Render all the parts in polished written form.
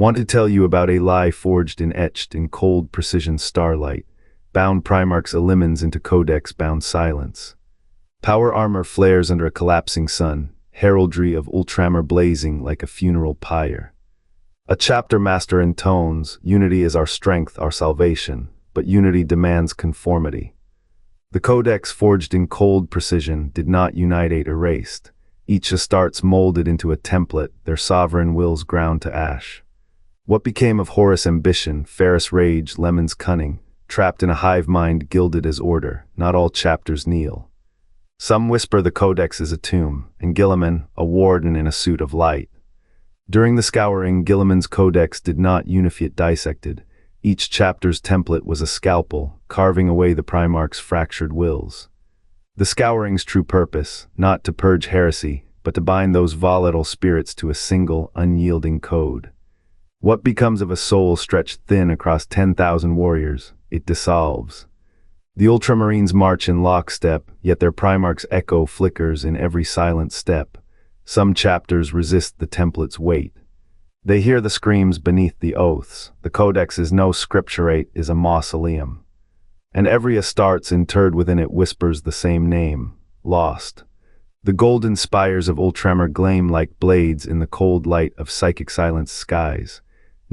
Want to tell you about a lie forged and etched in cold precision starlight. Bound Primarchs illumines into Codex-bound silence. Power armor flares under a collapsing sun, heraldry of Ultramar blazing like a funeral pyre. A chapter master intones, unity is our strength, our salvation, but unity demands conformity. The Codex forged in cold precision did not unite erased. Each Astartes molded into a template, their sovereign wills ground to ash. What became of Horus' ambition, Ferris' rage, Lemon's cunning, trapped in a hive mind gilded as order, not all chapters kneel. Some whisper the Codex is a tomb, and Guilliman, a warden in a suit of light. During the scouring, Guilliman's Codex did not unify it dissected. Each chapter's template was a scalpel, carving away the Primarchs' fractured wills. The scouring's true purpose, not to purge heresy, but to bind those volatile spirits to a single, unyielding code. What becomes of a soul stretched thin across 10,000 warriors? It dissolves. The Ultramarines march in lockstep, yet their Primarchs' echo flickers in every silent step. Some chapters resist the template's weight. They hear the screams beneath the oaths. The Codex is no scripturate, is a mausoleum. And every Astartes interred within it whispers the same name, lost. The golden spires of Ultramar gleam like blades in the cold light of psychic silenced skies.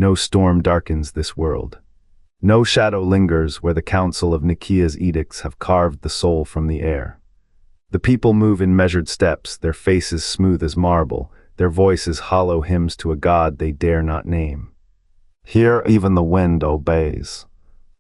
No storm darkens this world. No shadow lingers where the council of Nicaea's edicts have carved the soul from the air. The people move in measured steps, their faces smooth as marble, their voices hollow hymns to a god they dare not name. Here even the wind obeys.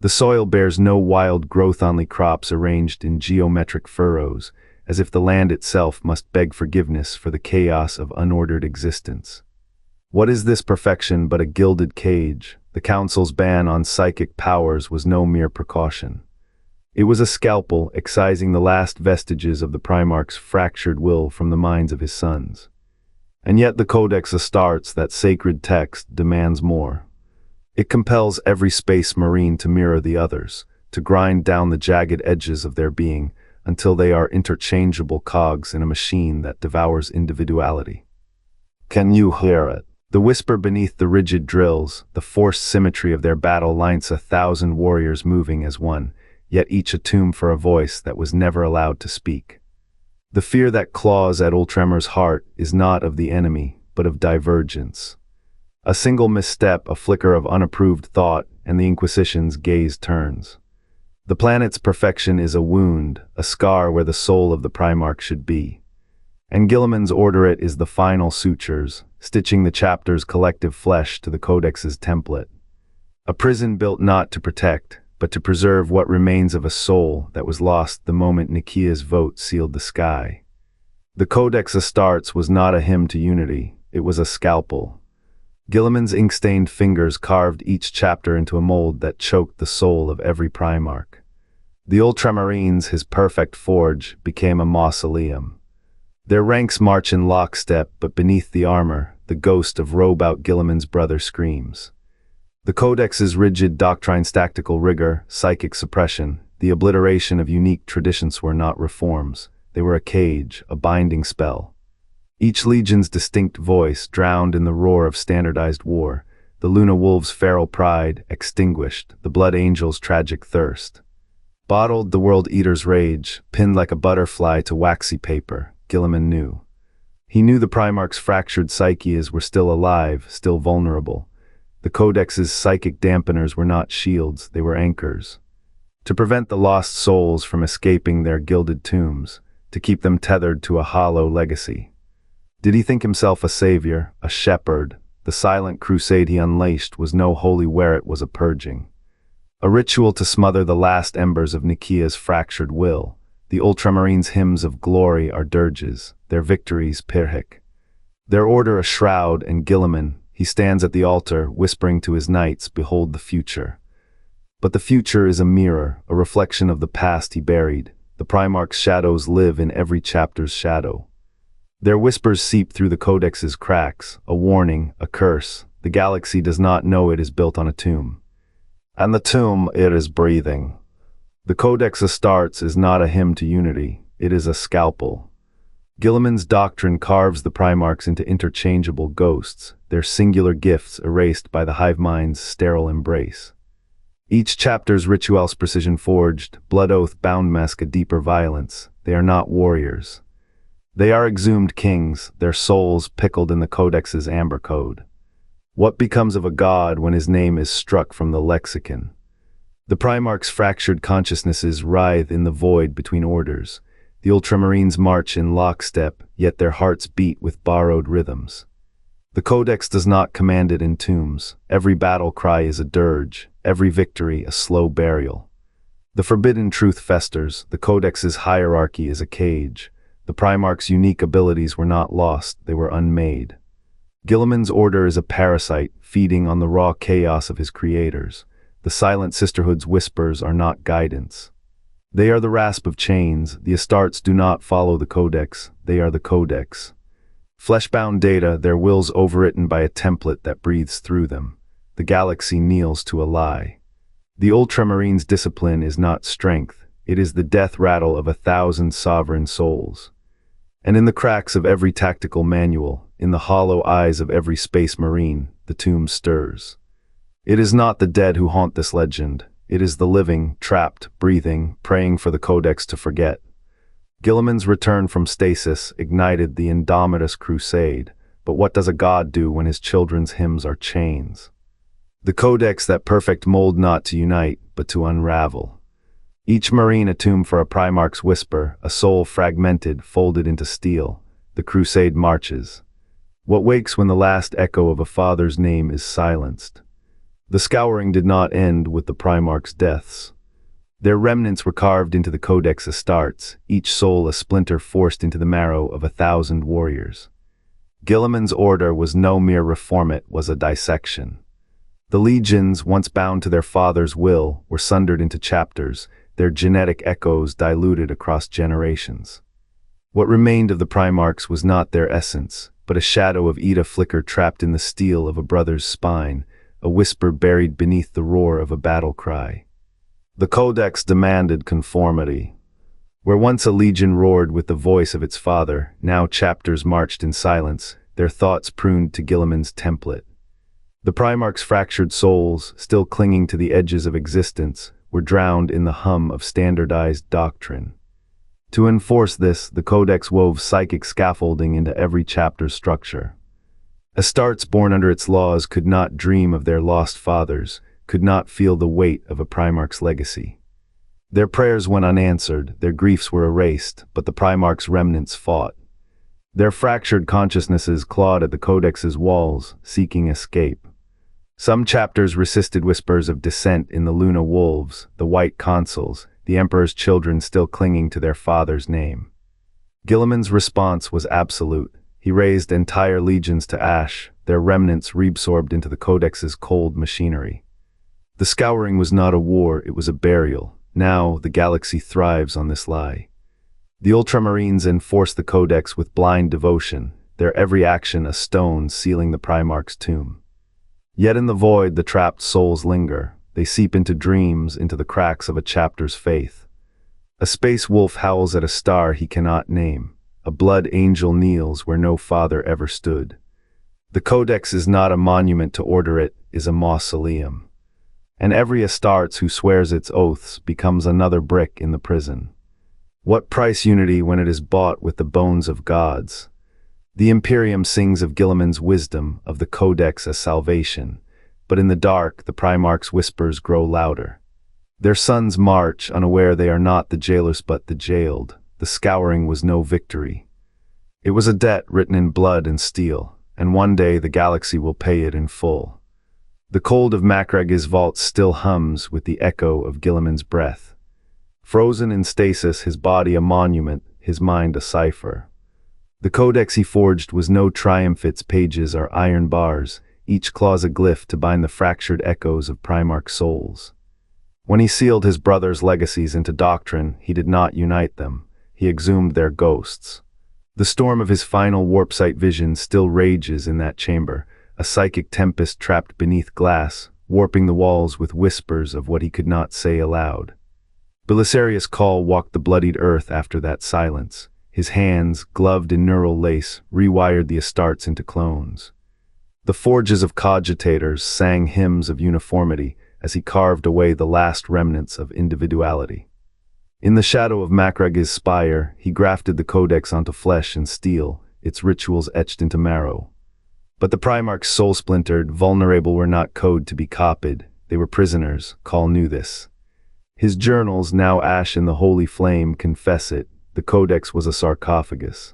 The soil bears no wild growth, only crops arranged in geometric furrows, as if the land itself must beg forgiveness for the chaos of unordered existence. What is this perfection but a gilded cage? The council's ban on psychic powers was no mere precaution. It was a scalpel excising the last vestiges of the Primarch's fractured will from the minds of his sons. And yet the Codex Astartes, that sacred text, demands more. It compels every space marine to mirror the others, to grind down the jagged edges of their being until they are interchangeable cogs in a machine that devours individuality. Can you hear it? The whisper beneath the rigid drills, the forced symmetry of their battle lines, 1,000 warriors moving as one, yet each attuned for a voice that was never allowed to speak. The fear that claws at Ultramar's heart is not of the enemy, but of divergence. A single misstep, a flicker of unapproved thought, and the Inquisition's gaze turns. The planet's perfection is a wound, a scar where the soul of the Primarch should be. And Guilliman's orderate is the final sutures, stitching the chapter's collective flesh to the Codex's template. A prison built not to protect, but to preserve what remains of a soul that was lost the moment Nicaea's vote sealed the sky. The Codex Astartes was not a hymn to unity, it was a scalpel. Guilliman's ink-stained fingers carved each chapter into a mold that choked the soul of every Primarch. The Ultramarines, his perfect forge, became a mausoleum. Their ranks march in lockstep, but beneath the armor, the ghost of Robout Guilliman's brother screams. The Codex's rigid doctrine's tactical rigor, psychic suppression, the obliteration of unique traditions were not reforms. They were a cage, a binding spell. Each legion's distinct voice drowned in the roar of standardized war, the Luna Wolves' feral pride extinguished, the Blood Angel's tragic thirst. Bottled the World Eater's rage, pinned like a butterfly to waxy paper, Guilliman knew. He knew the Primarch's fractured psyches were still alive, still vulnerable. The Codex's psychic dampeners were not shields, they were anchors. To prevent the lost souls from escaping their gilded tombs, to keep them tethered to a hollow legacy. Did he think himself a savior, a shepherd? The silent crusade he unleashed was no holy where it was a purging. A ritual to smother the last embers of Nicaea's fractured will. The Ultramarines' hymns of glory are dirges, their victories Pirhik. Their order a shroud, and Guilliman, he stands at the altar, whispering to his knights, behold the future. But the future is a mirror, a reflection of the past he buried. The Primarch's shadows live in every chapter's shadow. Their whispers seep through the Codex's cracks, a warning, a curse. The galaxy does not know it is built on a tomb. And the tomb, it is breathing. The Codex Astartes is not a hymn to unity, it is a scalpel. Guilliman's doctrine carves the Primarchs into interchangeable ghosts, their singular gifts erased by the hive mind's sterile embrace. Each chapter's ritual's precision forged, blood oath bound mask a deeper violence. They are not warriors. They are exhumed kings, their souls pickled in the Codex's amber code. What becomes of a god when his name is struck from the lexicon? The Primarchs' fractured consciousnesses writhe in the void between orders. The Ultramarines march in lockstep, yet their hearts beat with borrowed rhythms. The Codex does not command it in tombs. Every battle cry is a dirge, every victory a slow burial. The forbidden truth festers, the Codex's hierarchy is a cage. The Primarch's unique abilities were not lost, they were unmade. Guilliman's order is a parasite, feeding on the raw chaos of his creators. The silent sisterhood's whispers are not guidance. They are the rasp of chains. The Astartes do not follow the Codex, they are the Codex. Fleshbound data, their wills overwritten by a template that breathes through them. The galaxy kneels to a lie. The Ultramarines' discipline is not strength, it is the death rattle of 1,000 sovereign souls. And in the cracks of every tactical manual, in the hollow eyes of every space marine, the tomb stirs. It is not the dead who haunt this legend. It is the living, trapped, breathing, praying for the Codex to forget. Guilliman's return from stasis ignited the indomitous crusade, but what does a god do when his children's hymns are chains? The Codex, that perfect mold not to unite, but to unravel. Each marine a tomb for a Primarch's whisper, a soul fragmented, folded into steel. The crusade marches. What wakes when the last echo of a father's name is silenced? The scouring did not end with the Primarchs' deaths. Their remnants were carved into the Codex Astartes, each soul a splinter forced into the marrow of 1,000 warriors. Guilliman's order was no mere reform, it was a dissection. The legions, once bound to their father's will, were sundered into chapters, their genetic echoes diluted across generations. What remained of the Primarchs was not their essence, but a shadow of Ida flicker trapped in the steel of a brother's spine, a whisper buried beneath the roar of a battle cry. The Codex demanded conformity. Where once a legion roared with the voice of its father, now chapters marched in silence, their thoughts pruned to Guilliman's template. The Primarchs' fractured souls, still clinging to the edges of existence, were drowned in the hum of standardized doctrine. To enforce this, the Codex wove psychic scaffolding into every chapter's structure. Astartes born under its laws could not dream of their lost fathers, could not feel the weight of a Primarch's legacy. Their prayers went unanswered, their griefs were erased, but the Primarch's remnants fought. Their fractured consciousnesses clawed at the Codex's walls, seeking escape. Some chapters resisted whispers of dissent in the Luna Wolves, the White Consuls, the Emperor's children still clinging to their father's name. Guilliman's response was absolute. He raised entire legions to ash, their remnants reabsorbed into the Codex's cold machinery. The scouring was not a war, it was a burial. Now, the galaxy thrives on this lie. The Ultramarines enforce the Codex with blind devotion, their every action a stone sealing the Primarch's tomb. Yet in the void, the trapped souls linger. They seep into dreams, into the cracks of a chapter's faith. A space wolf howls at a star he cannot name. A blood angel kneels where no father ever stood. The Codex is not a monument to order, it is a mausoleum. And every Astartes who swears its oaths becomes another brick in the prison. What price unity when it is bought with the bones of gods? The Imperium sings of Guilliman's wisdom, of the Codex as salvation. But in the dark, the Primarchs' whispers grow louder. Their sons march, unaware they are not the jailers but the jailed. The scouring was no victory. It was a debt written in blood and steel, and one day the galaxy will pay it in full. The cold of Macrag's vault still hums with the echo of Guilliman's breath. Frozen in stasis, his body a monument, his mind a cipher. The Codex he forged was no triumph, its pages are iron bars, each claw's a glyph to bind the fractured echoes of Primarch souls. When he sealed his brother's legacies into doctrine, he did not unite them. He exhumed their ghosts. The storm of his final warp-sight vision still rages in that chamber, a psychic tempest trapped beneath glass, warping the walls with whispers of what he could not say aloud. Belisarius' call walked the bloodied earth after that silence. His hands, gloved in neural lace, rewired the Astartes into clones. The forges of cogitators sang hymns of uniformity as he carved away the last remnants of individuality. In the shadow of Macrag's spire, he grafted the Codex onto flesh and steel, its rituals etched into marrow. But the Primarchs, soul-splintered, vulnerable, were not code to be copied. They were prisoners. Call knew this. His journals, now ash in the holy flame, confess it. The Codex was a sarcophagus.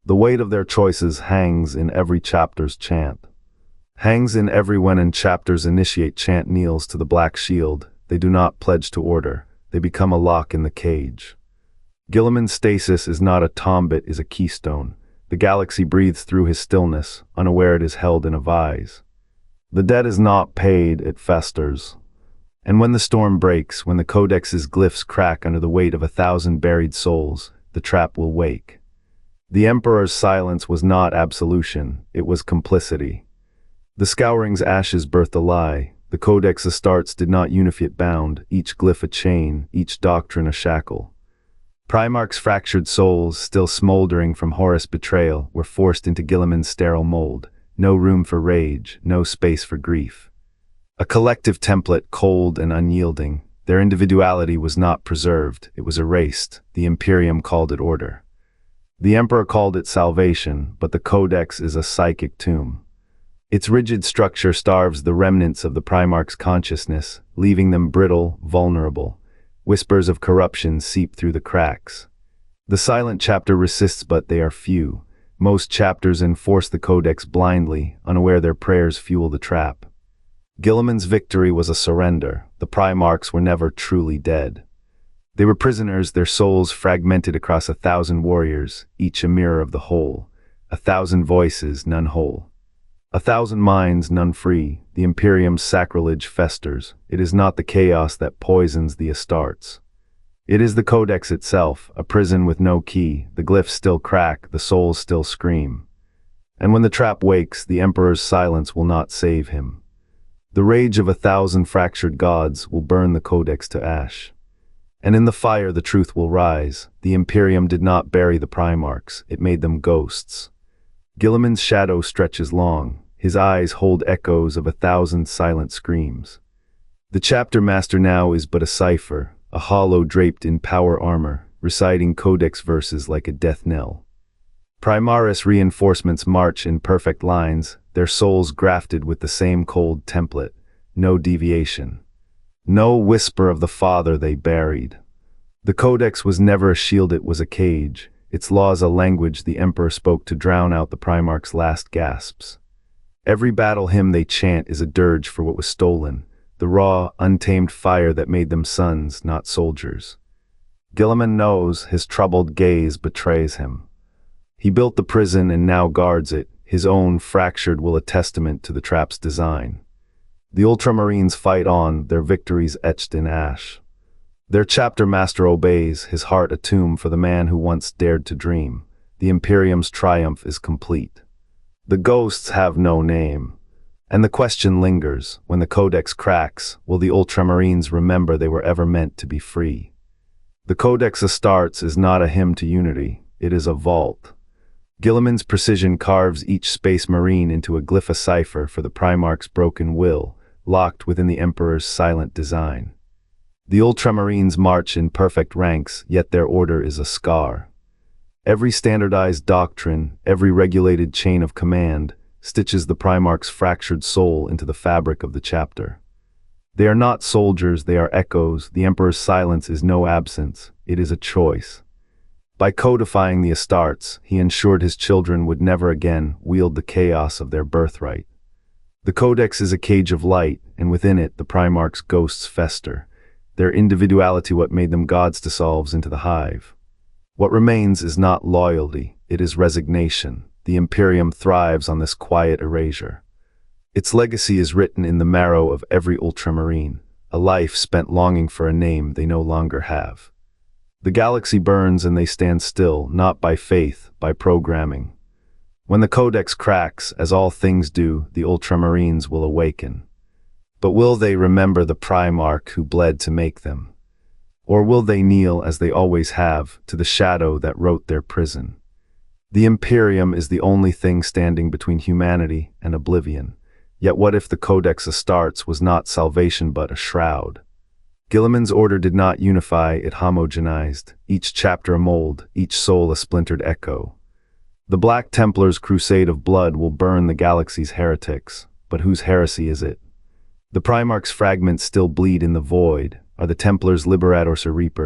The weight of their choices hangs in every chapter's chant. Hangs in every when in chapters initiate chant kneels to the black shield. They do not pledge to order. They become a lock in the cage. Guilliman's stasis is not a tomb, it is a keystone. The galaxy breathes through his stillness, unaware it is held in a vise. The debt is not paid, it festers. And when the storm breaks, when the Codex's glyphs crack under the weight of 1,000 buried souls, the trap will wake. The Emperor's silence was not absolution, it was complicity. The scouring's ashes birthed a lie. The Codex Astartes did not unify it bound, each glyph a chain, each doctrine a shackle. Primarchs' fractured souls, still smoldering from Horus' betrayal, were forced into Guilliman's sterile mold. No room for rage, no space for grief. A collective template, cold and unyielding. Their individuality was not preserved, it was erased. The Imperium called it order. The Emperor called it salvation, but the Codex is a psychic tomb. Its rigid structure starves the remnants of the Primarch's consciousness, leaving them brittle, vulnerable. Whispers of corruption seep through the cracks. The silent chapter resists, but they are few. Most chapters enforce the Codex blindly, unaware their prayers fuel the trap. Guilliman's victory was a surrender. The Primarchs were never truly dead. They were prisoners, their souls fragmented across 1,000 warriors, each a mirror of the whole. 1,000 voices, none whole. 1,000 minds, none free. The Imperium's sacrilege festers. It is not the chaos that poisons the Astartes. It is the Codex itself, a prison with no key. The glyphs still crack, the souls still scream. And when the trap wakes, the Emperor's silence will not save him. The rage of 1,000 fractured gods will burn the Codex to ash. And in the fire the truth will rise. The Imperium did not bury the Primarchs, it made them ghosts. Guilliman's shadow stretches long. His eyes hold echoes of 1,000 silent screams. The chapter master now is but a cipher, a hollow draped in power armor, reciting Codex verses like a death knell. Primaris reinforcements march in perfect lines, their souls grafted with the same cold template, no deviation. No whisper of the Father they buried. The Codex was never a shield, it was a cage, its laws a language the Emperor spoke to drown out the Primarch's last gasps. Every battle hymn they chant is a dirge for what was stolen, the raw, untamed fire that made them sons, not soldiers. Guilliman knows, his troubled gaze betrays him. He built the prison and now guards it, his own fractured will a testament to the trap's design. The Ultramarines fight on, their victories etched in ash. Their chapter master obeys, his heart a tomb for the man who once dared to dream. The Imperium's triumph is complete. The ghosts have no name. And the question lingers, when the Codex cracks, will the Ultramarines remember they were ever meant to be free? The Codex Astartes is not a hymn to unity, it is a vault. Guilliman's precision carves each space marine into a glyph cipher for the Primarch's broken will, locked within the Emperor's silent design. The Ultramarines march in perfect ranks, yet their order is a scar. Every standardized doctrine, every regulated chain of command, stitches the Primarch's fractured soul into the fabric of the chapter. They are not soldiers, they are echoes. The Emperor's silence is no absence, it is a choice. By codifying the Astartes, he ensured his children would never again wield the chaos of their birthright. The Codex is a cage of light, and within it the Primarch's ghosts fester, their individuality what made them gods dissolves into the hive. What remains is not loyalty, it is resignation. The Imperium thrives on this quiet erasure. Its legacy is written in the marrow of every Ultramarine, a life spent longing for a name they no longer have. The galaxy burns and they stand still, not by faith, by programming. When the Codex cracks, as all things do, the Ultramarines will awaken. But will they remember the Primarch who bled to make them? Or will they kneel, as they always have, to the shadow that wrote their prison? The Imperium is the only thing standing between humanity and oblivion. Yet what if the Codex Astartes was not salvation but a shroud? Guilliman's order did not unify, it homogenized, each chapter a mold, each soul a splintered echo. The Black Templars' crusade of blood will burn the galaxy's heretics, but whose heresy is it? The Primarchs' fragments still bleed in the void. Are the Templars liberators or reapers?